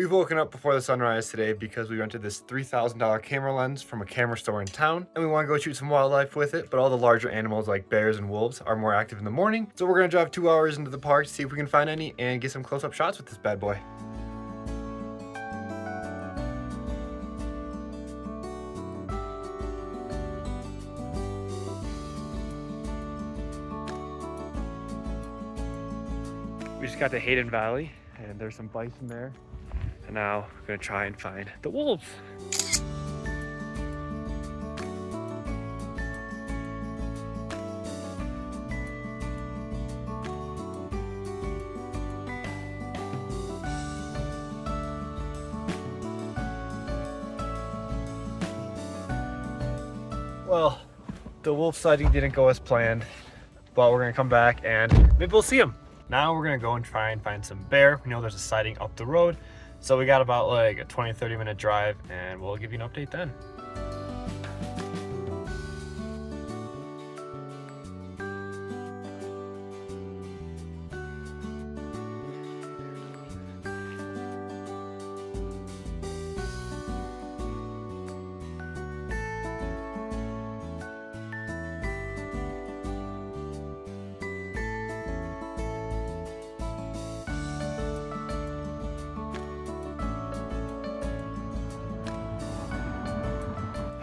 We've woken up before the sunrise today because we rented this $3,000 camera lens from a camera store in town, and we want to go shoot some wildlife with it, but all the larger animals like bears and wolves are more active in the morning. So we're gonna drive 2 hours into the park to see if we can find any and get some close-up shots with this bad boy. We just got to Hayden Valley and there's some bison there. And now we're gonna try and find the wolves. Well, the wolf sighting didn't go as planned, but we're gonna come back and maybe we'll see them. Now we're gonna go and try and find some bear. We know there's a sighting up the road. So we got about like a 20-30 minute drive and we'll give you an update then.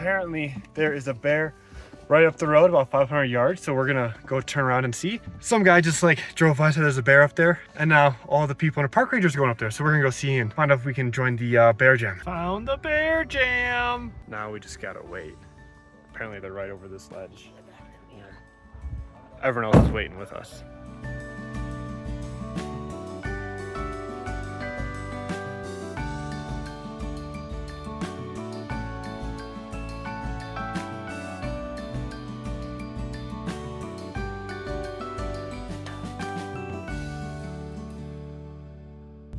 Apparently there is a bear right up the road about 500 yards, so we're gonna go turn around and see. Some guy just like drove by, said there's a bear up there, and now all the people in the park rangers are going up there, so we're gonna go see and find out if we can join the bear jam. Found the bear jam! Now we just gotta wait. Apparently they're right over this ledge. Yeah. Everyone else is waiting with us.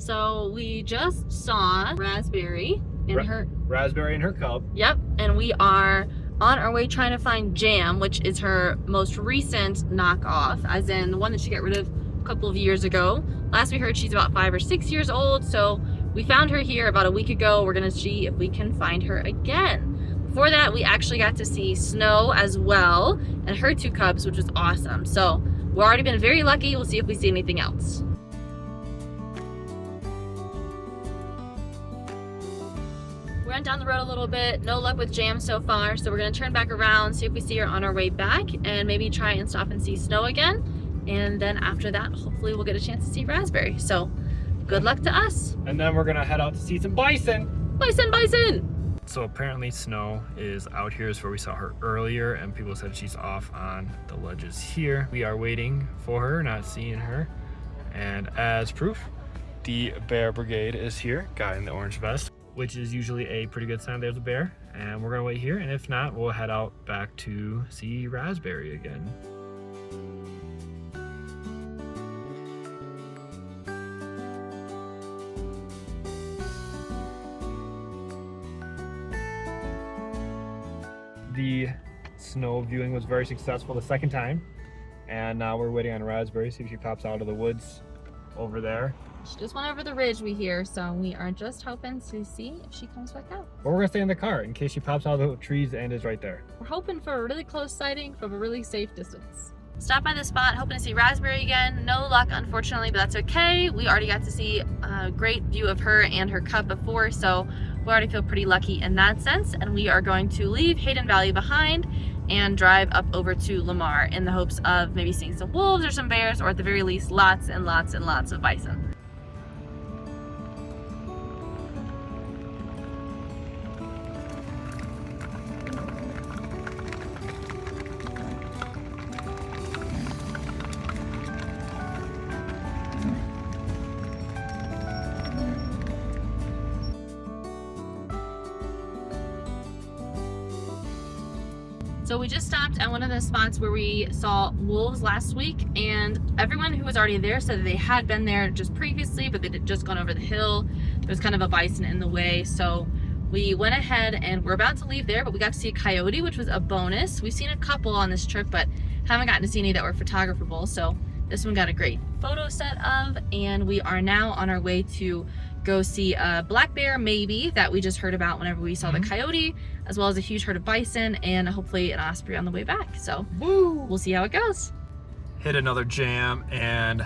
So we just saw Raspberry in her cub. Yep, and we are on our way trying to find Jam, which is her most recent knockoff, as in the one that she got rid of a couple of years ago. Last we heard she's about 5 or 6 years old, so we found her here about a week ago. We're gonna see if we can find her again. Before that, we actually got to see Snow as well, and her 2 cubs, which was awesome. So we've already been very lucky. We'll see if we see anything else. We went down the road a little bit, no luck with Jam so far, so we're gonna turn back around, see if we see her on our way back, and maybe try and stop and see Snow again. And then after that, hopefully we'll get a chance to see Raspberry. So good luck to us. And then we're gonna head out to see some bison. Bison, bison! So apparently Snow is out here, is where we saw her earlier, and people said she's off on the ledges here. We are waiting for her, not seeing her. And as proof, the bear brigade is here, guy in the orange vest, which is usually a pretty good sign there's a bear. And we're gonna wait here, and if not, we'll head out back to see Raspberry again. The Snow viewing was very successful the second time, and now we're waiting on Raspberry, see if she pops out of the woods over there. She just went over the ridge, we hear, so we are just hoping to see if she comes back out. Or we're gonna stay in the car in case she pops out of the trees and is right there. We're hoping for a really close sighting from a really safe distance. Stop by the spot, hoping to see Raspberry again. No luck, unfortunately, but that's okay. We already got to see a great view of her and her cub before, so we already feel pretty lucky in that sense. And we are going to leave Hayden Valley behind and drive up over to Lamar in the hopes of maybe seeing some wolves or some bears, or at the very least, lots and lots and lots of bison. So we just stopped at one of the spots where we saw wolves last week, and everyone who was already there said that they had been there just previously, but they had just gone over the hill. There was kind of a bison in the way, so we went ahead and we're about to leave there, but we got to see a coyote, which was a bonus. We've seen a couple on this trip, but haven't gotten to see any that were photographerable, so this one got a great photo set of, and we are now on our way to go see a black bear, maybe, that we just heard about whenever we saw the coyote, as well as a huge herd of bison and hopefully an osprey on the way back. So we'll see how it goes. Hit another jam, and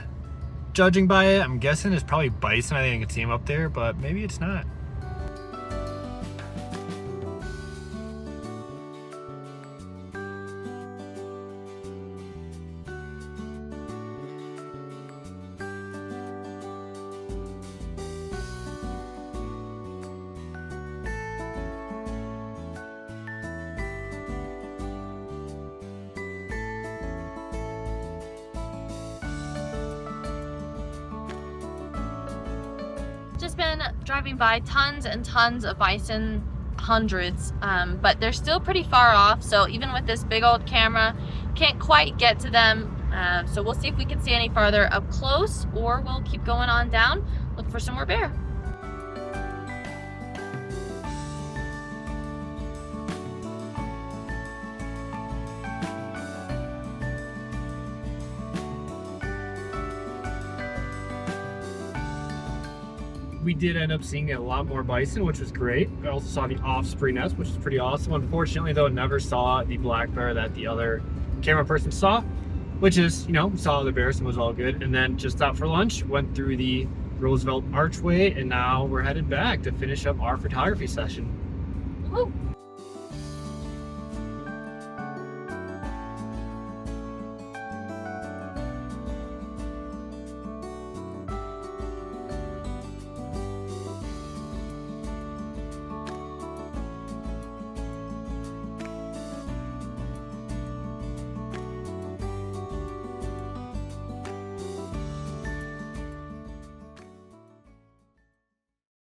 judging by it, I'm guessing it's probably bison. I think I can see him up there, but maybe it's not. Just been driving by tons and tons of bison, hundreds, but they're still pretty far off, so even with this big old camera, can't quite get to them. So we'll see if we can see any farther up close, or we'll keep going on down, look for some more bear. We did end up seeing a lot more bison, which was great. We also saw the offspring nest, which is pretty awesome. Unfortunately, though, never saw the black bear that the other camera person saw, which is, you know, saw the bears and was all good. And then just out for lunch, went through the Roosevelt Archway, and now we're headed back to finish up our photography session. Woo.